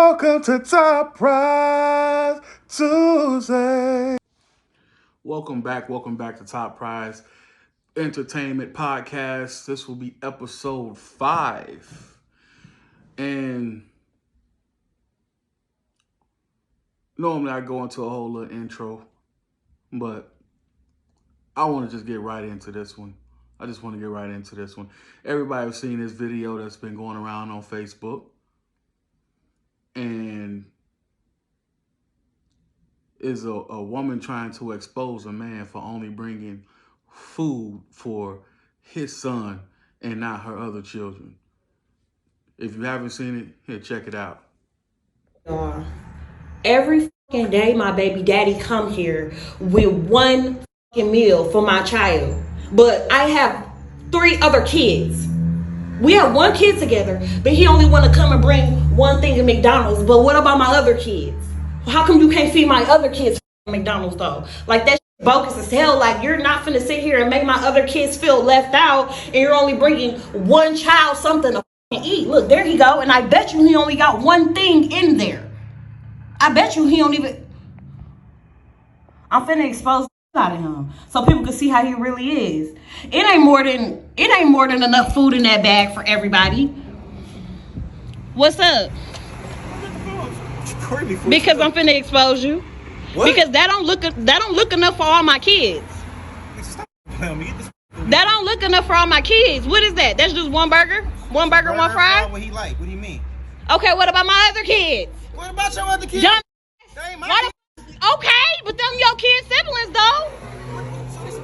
Welcome to Top Prize Tuesday. Welcome back to Top Prize Entertainment Podcast. This will be episode 5. And normally I go into a whole little intro, but I want to just get right into this one. Everybody has seen this video that's been going around on Facebook. And is a woman trying to expose a man for only bringing food for his son and not her other children. If you haven't seen it, here, check it out. Every fucking day my baby daddy come here with one fucking meal for my child. But I have 3 other kids. We have 1 kid together, but he only want to come and bring one thing at McDonald's. But what about my other kids? How come you can't feed my other kids at McDonald's though? Like that bogus as hell. Like you're not finna sit here and make my other kids feel left out, and you're only bringing one child something to eat. Look, there he go, and I bet you he only got one thing in there. I bet you he don't even. I'm finna expose out of him so people can see how he really is. It ain't more than enough food in that bag for everybody. What's up? Because I'm finna expose you. What? Because that don't look enough for all my kids. That don't look enough for all my kids. What is that? That's just one burger? One burger, one fry? What he like? What do you mean? Okay, what about my other kids? What about your other kids? Okay, but them your kids' siblings though.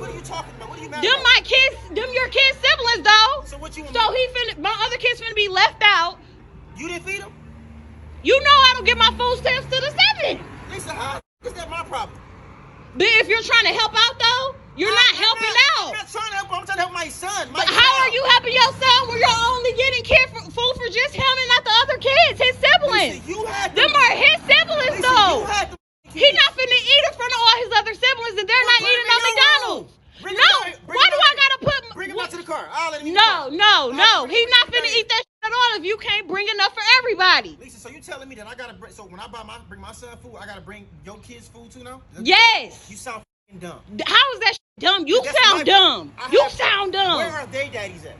What are you talking about? What are you mad about? Them your kids' siblings though. So what you? My other kids finna be left out. You didn't feed them? You know I don't get my food stamps to the 7. Lisa, how is that my problem? But if you're trying to help out though, you're not helping out. I'm not trying to help. I'm trying to help my son. How are you helping your son when you're only getting food for just him and not the other kids, his siblings? Lisa, them are his siblings Lisa, though. He not finna eat in front of all his other siblings, and they're not eating on McDonald's. Why do I gotta put? Bring him out to the car. I'll let him eat. No. He's not finna eat that shit at all if you can't bring enough for everybody. Lisa, so you telling me that I gotta bring? So when I bring my son food, I gotta bring your kids food too now? Yes. You sound dumb. How is that shit dumb? You sound dumb. Where are they daddies at?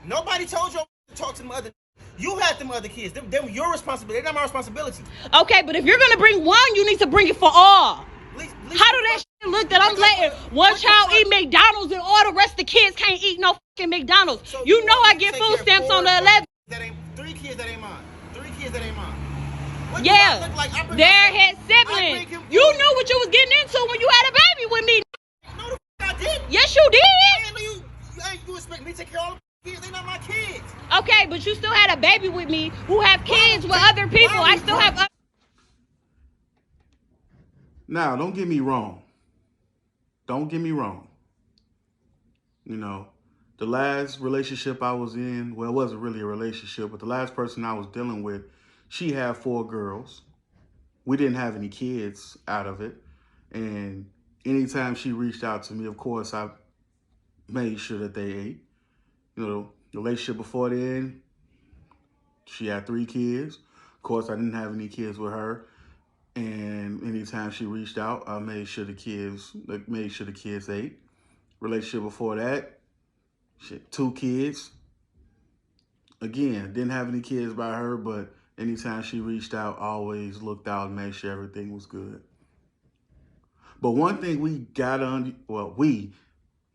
Nobody told you to talk to them other. You had them other kids. Them your responsibility. They're not my responsibility. Okay, but if you're gonna bring one, you need to bring it for all. Lisa, how do that shit look that I'm letting one child eat McDonald's and all the rest of the kids can't eat no fucking McDonald's? So you know I get food stamps on the 11th. That ain't 3 kids that ain't mine. 3 kids that ain't mine. What they're his siblings. You knew what you was getting into when you had a baby with me. No, the I did. Yes, you did. You expect me to take care of all the kids? They're not my kids. Okay, but you still had a baby with me who have kids with other people. I still have. Now, don't get me wrong. You know, the last relationship I was in, well, it wasn't really a relationship, but the last person I was dealing with, she had 4 girls. We didn't have any kids out of it. And anytime she reached out to me, of course, I made sure that they ate. You know, the relationship before then, she had 3 kids. Of course, I didn't have any kids with her. And anytime she reached out, I made sure the kids ate. Relationship before that, 2 kids. Again, didn't have any kids by her, but anytime she reached out, I always looked out and made sure everything was good. But one thing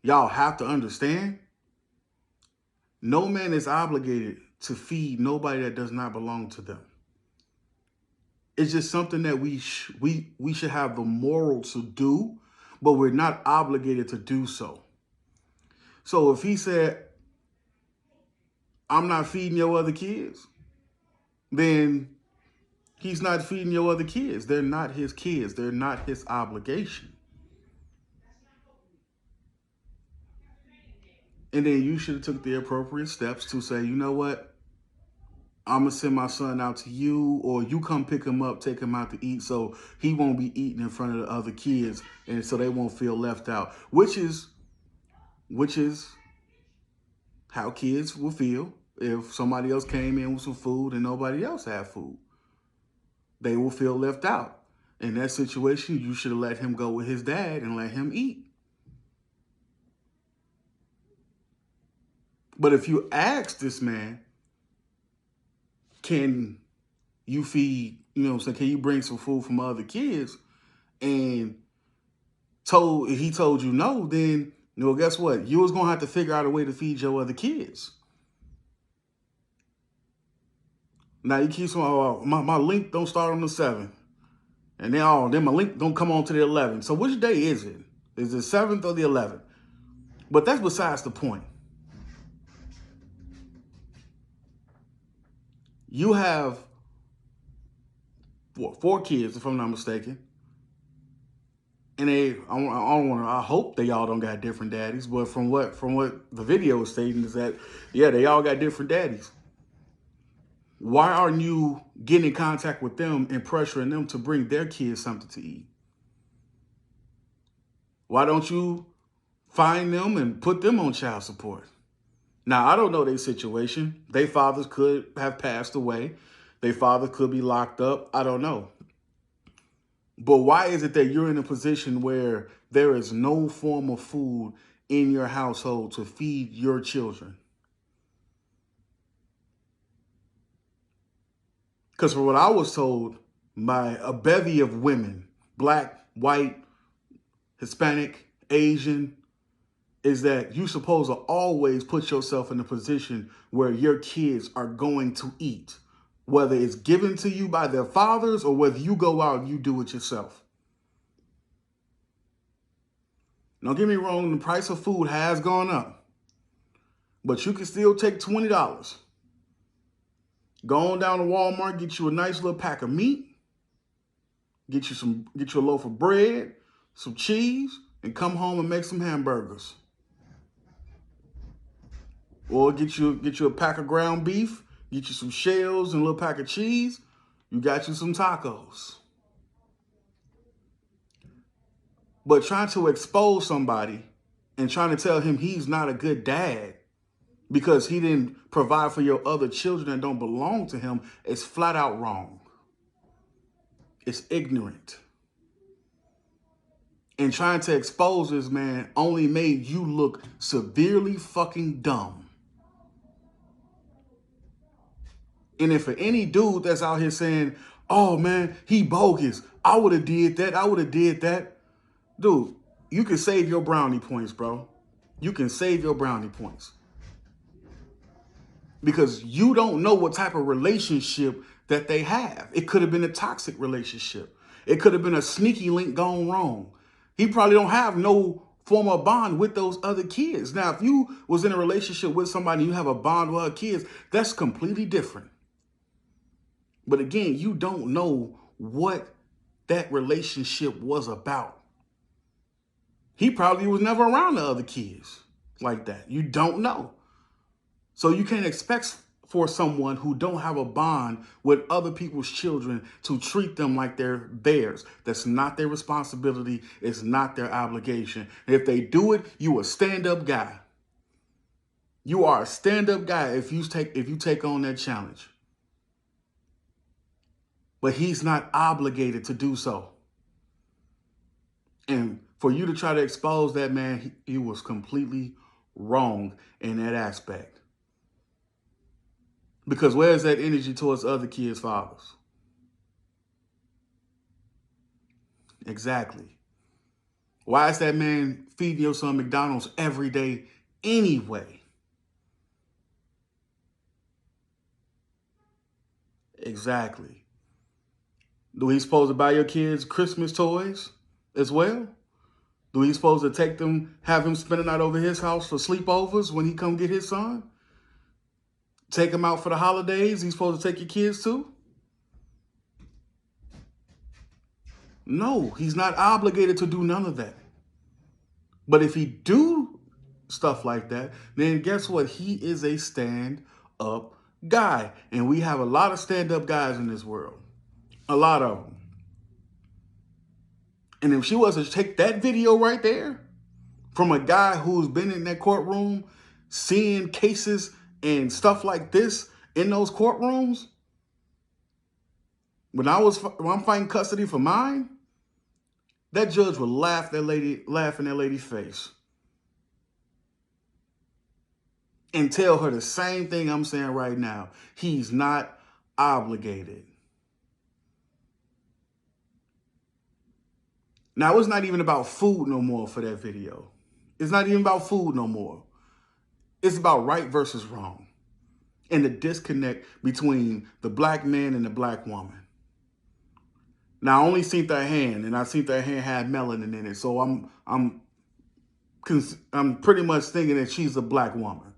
y'all have to understand, no man is obligated to feed nobody that does not belong to them. It's just something that we should have the moral to do, but we're not obligated to do so. So if he said, I'm not feeding your other kids, then he's not feeding your other kids. They're not his kids. They're not his obligation. And then you should have took the appropriate steps to say, you know what? I'm going to send my son out to you, or you come pick him up, take him out to eat so he won't be eating in front of the other kids and so they won't feel left out, which is how kids will feel if somebody else came in with some food and nobody else had food. they will feel left out. In that situation, you should have let him go with his dad and let him eat. But if you ask this man, can you feed, you know what I'm saying, can you bring some food from other kids? And he told you no, then, you know, guess what? You was going to have to figure out a way to feed your other kids. Now you keep saying, oh, my link don't start on the 7th. And then my link don't come on to the 11th. So which day is it? Is it 7th or the 11th? But that's besides the point. You have 4 kids, if I'm not mistaken. And I hope they all don't got different daddies. But from what the video is stating is that, yeah, they all got different daddies. Why aren't you getting in contact with them and pressuring them to bring their kids something to eat? Why don't you find them and put them on child support? Now, I don't know their situation. Their fathers could have passed away. Their father could be locked up. I don't know. But why is it that you're in a position where there is no form of food in your household to feed your children? Because from what I was told by a bevy of women, black, white, Hispanic, Asian, is that you're supposed to always put yourself in a position where your kids are going to eat, whether it's given to you by their fathers or whether you go out and you do it yourself. Don't get me wrong, the price of food has gone up, but you can still take $20. Go on down to Walmart, get you a nice little pack of meat, get you a loaf of bread, some cheese, and come home and make some hamburgers. Or get you a pack of ground beef, get you some shells and a little pack of cheese. You got you some tacos. But trying to expose somebody and trying to tell him he's not a good dad because he didn't provide for your other children that don't belong to him is flat out wrong. It's ignorant. And trying to expose this man only made you look severely fucking dumb. And if for any dude that's out here saying, oh man, he bogus, I would have did that. Dude, you can save your brownie points, bro. You can save your brownie points. Because you don't know what type of relationship that they have. It could have been a toxic relationship. It could have been a sneaky link gone wrong. He probably don't have no form of bond with those other kids. Now, if you was in a relationship with somebody, you have a bond with other kids, that's completely different. But again, you don't know what that relationship was about. He probably was never around the other kids like that. You don't know. So you can't expect for someone who don't have a bond with other people's children to treat them like they're theirs. That's not their responsibility. It's not their obligation. And if they do it, you a stand-up guy. You are a stand-up guy if you take on that challenge. But he's not obligated to do so. And for you to try to expose that man, he was completely wrong in that aspect. Because where's that energy towards other kids' fathers? Exactly. Why is that man feeding your son McDonald's every day anyway? Exactly. Do he supposed to buy your kids Christmas toys as well? Do he supposed to take them, have him spend the night over his house for sleepovers when he come get his son? Take him out for the holidays? He's supposed to take your kids too? No, he's not obligated to do none of that. But if he do stuff like that, then guess what? He is a stand-up guy. And we have a lot of stand-up guys in this world. A lot of them. And if she was to take that video right there from a guy who's been in that courtroom, seeing cases and stuff like this in those courtrooms, When I'm fighting custody for mine, that judge would laugh in that lady's face and tell her the same thing I'm saying right now. He's not obligated. Now, it's not even about food no more for that video. It's not even about food no more. It's about right versus wrong and the disconnect between the black man and the black woman. Now, I only seen that hand, and I seen that hand had melanin in it, so I'm pretty much thinking that she's a black woman.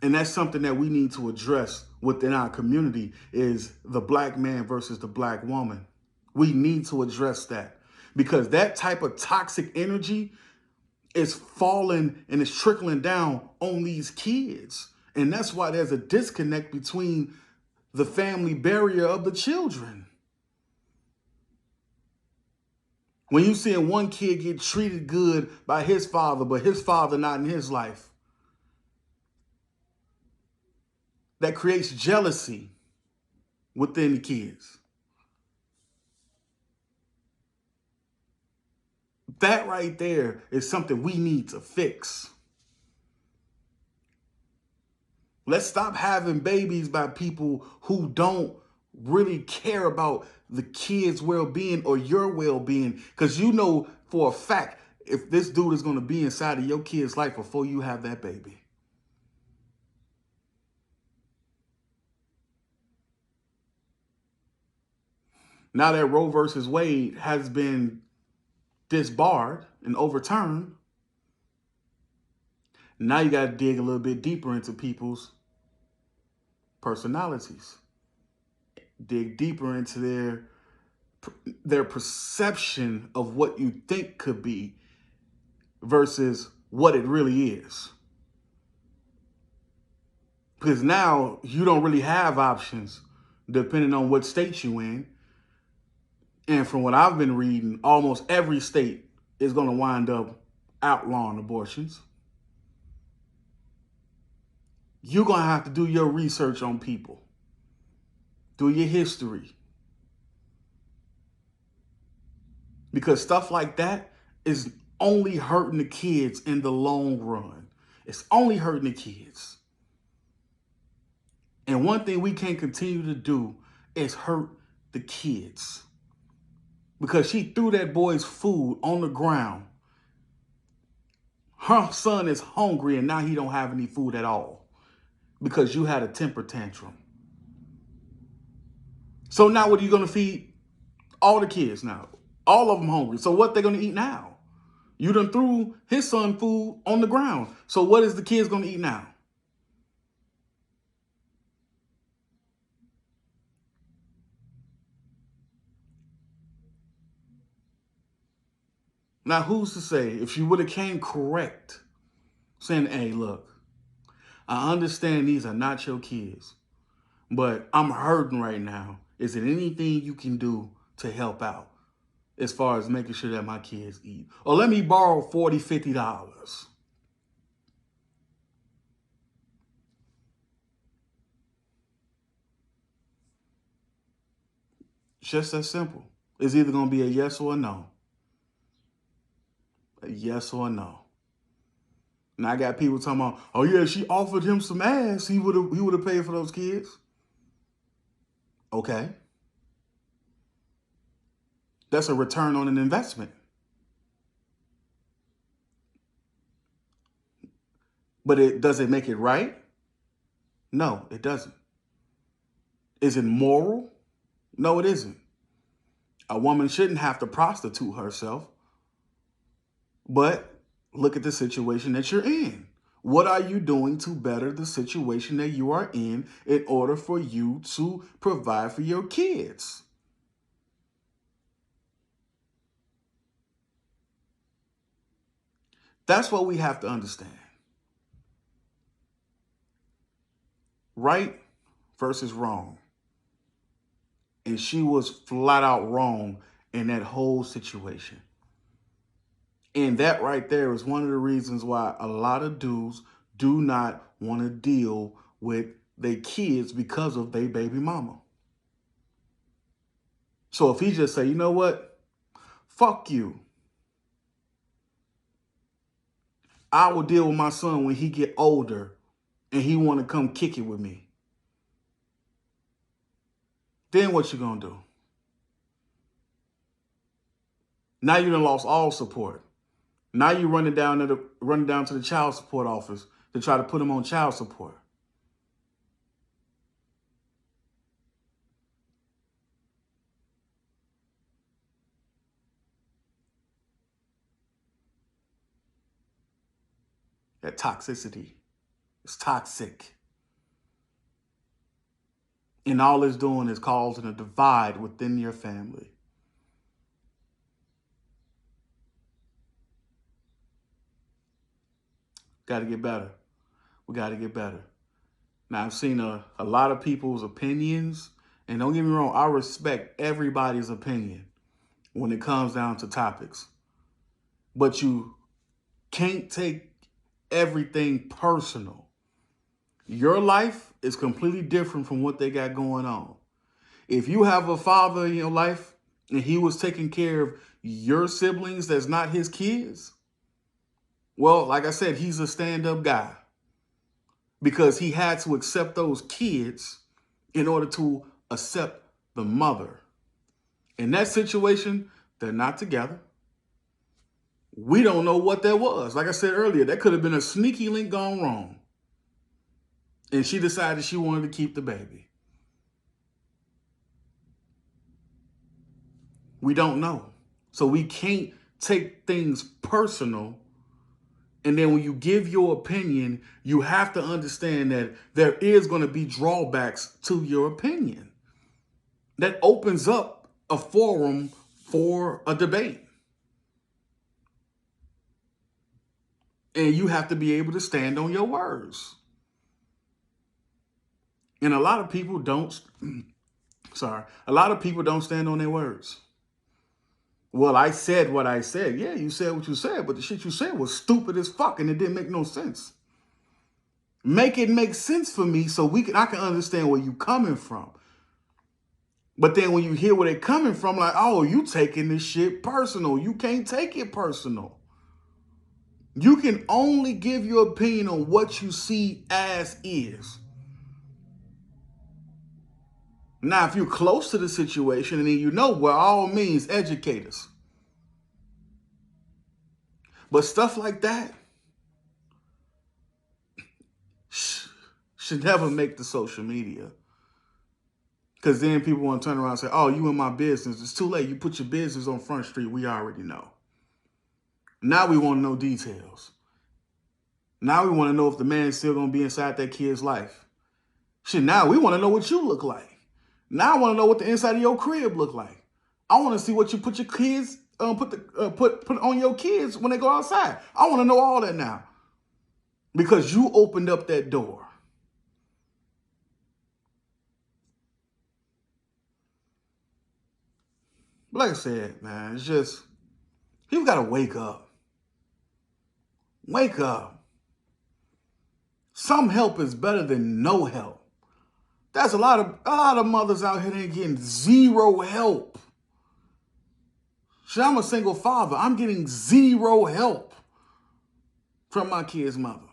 And that's something that we need to address within our community is the black man versus the black woman. We need to address that because that type of toxic energy is falling and is trickling down on these kids. And that's why there's a disconnect between the family barrier of the children. When you see one kid get treated good by his father, but his father not in his life, that creates jealousy within the kids. That right there is something we need to fix. Let's stop having babies by people who don't really care about the kids' well-being or your well-being. Because you know for a fact, if this dude is going to be inside of your kid's life before you have that baby. Now that Roe versus Wade has been disbarred and overturned, now you got to dig a little bit deeper into people's personalities. Dig deeper into their perception of what you think could be versus what it really is. Because now you don't really have options depending on what state you're in. And from what I've been reading, almost every state is going to wind up outlawing abortions. You're going to have to do your research on people. Do your history. Because stuff like that is only hurting the kids in the long run. It's only hurting the kids. And one thing we can't continue to do is hurt the kids. Because she threw that boy's food on the ground. Her son is hungry and now he don't have any food at all. Because you had a temper tantrum. So now what are you going to feed all the kids now? All of them hungry. So what they going to eat now? You done threw his son food on the ground. So what is the kids going to eat now? Now, who's to say if she would have came correct, saying, hey, look, I understand these are not your kids, but I'm hurting right now. Is there anything you can do to help out as far as making sure that my kids eat? Or let me borrow $40, $50. It's just that simple. It's either going to be a yes or a no. A yes or a no. And I got people talking about, oh yeah, she offered him some ass. He would have paid for those kids. Okay. That's a return on an investment. But does it make it right? No, it doesn't. Is it moral? No, it isn't. A woman shouldn't have to prostitute herself. But look at the situation that you're in. What are you doing to better the situation that you are in order for you to provide for your kids? That's what we have to understand. Right versus wrong. And she was flat out wrong in that whole situation. And that right there is one of the reasons why a lot of dudes do not want to deal with their kids because of their baby mama. So if he just say, you know what? Fuck you. I will deal with my son when he get older and he want to come kick it with me. Then what you gonna do? Now you done lost all support. Now you running down to the child support office to try to put him on child support. That toxicity is toxic. And all it's doing is causing a divide within your family. Got to get better. We got to get better. Now, I've seen a lot of people's opinions, and don't get me wrong, I respect everybody's opinion when it comes down to topics. But you can't take everything personal. Your life is completely different from what they got going on. If you have a father in your life and he was taking care of your siblings that's not his kids, well, like I said, he's a stand-up guy because he had to accept those kids in order to accept the mother. In that situation, they're not together. We don't know what that was. Like I said earlier, that could have been a sneaky link gone wrong. And she decided she wanted to keep the baby. We don't know. So we can't take things personal. And then when you give your opinion, you have to understand that there is going to be drawbacks to your opinion. That opens up a forum for a debate. And you have to be able to stand on your words. And a lot of people don't stand on their words. Well, I said what I said. Yeah, you said what you said, but the shit you said was stupid as fuck and it didn't make no sense. Make it make sense for me so I can understand where you coming from. But then when you hear where they're coming from, like, oh, you taking this shit personal. You can't take it personal. You can only give your opinion on what you see as is. Now, if you're close to the situation and then you know, by all means, educate us. But stuff like that should never make the social media. Because then people want to turn around and say, oh, you in my business. It's too late. You put your business on Front Street. We already know. Now we want to know details. Now we want to know if the man's still going to be inside that kid's life. Shit, now we want to know what you look like. Now I want to know what the inside of your crib look like. I want to see what you put your kids, put on your kids when they go outside. I want to know all that now. Because you opened up that door. But like I said, man, it's just, people got to wake up. Wake up. Some help is better than no help. There's a lot of mothers out here that ain't getting zero help. Shit, I'm a single father. I'm getting zero help from my kid's mother.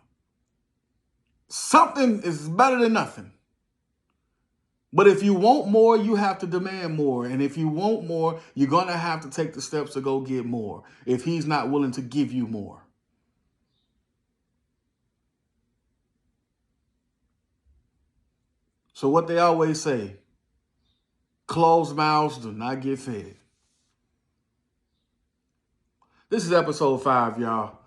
Something is better than nothing. But if you want more, you have to demand more. And if you want more, you're going to have to take the steps to go get more if he's not willing to give you more. So what they always say, closed mouths do not get fed. This is episode 5, y'all.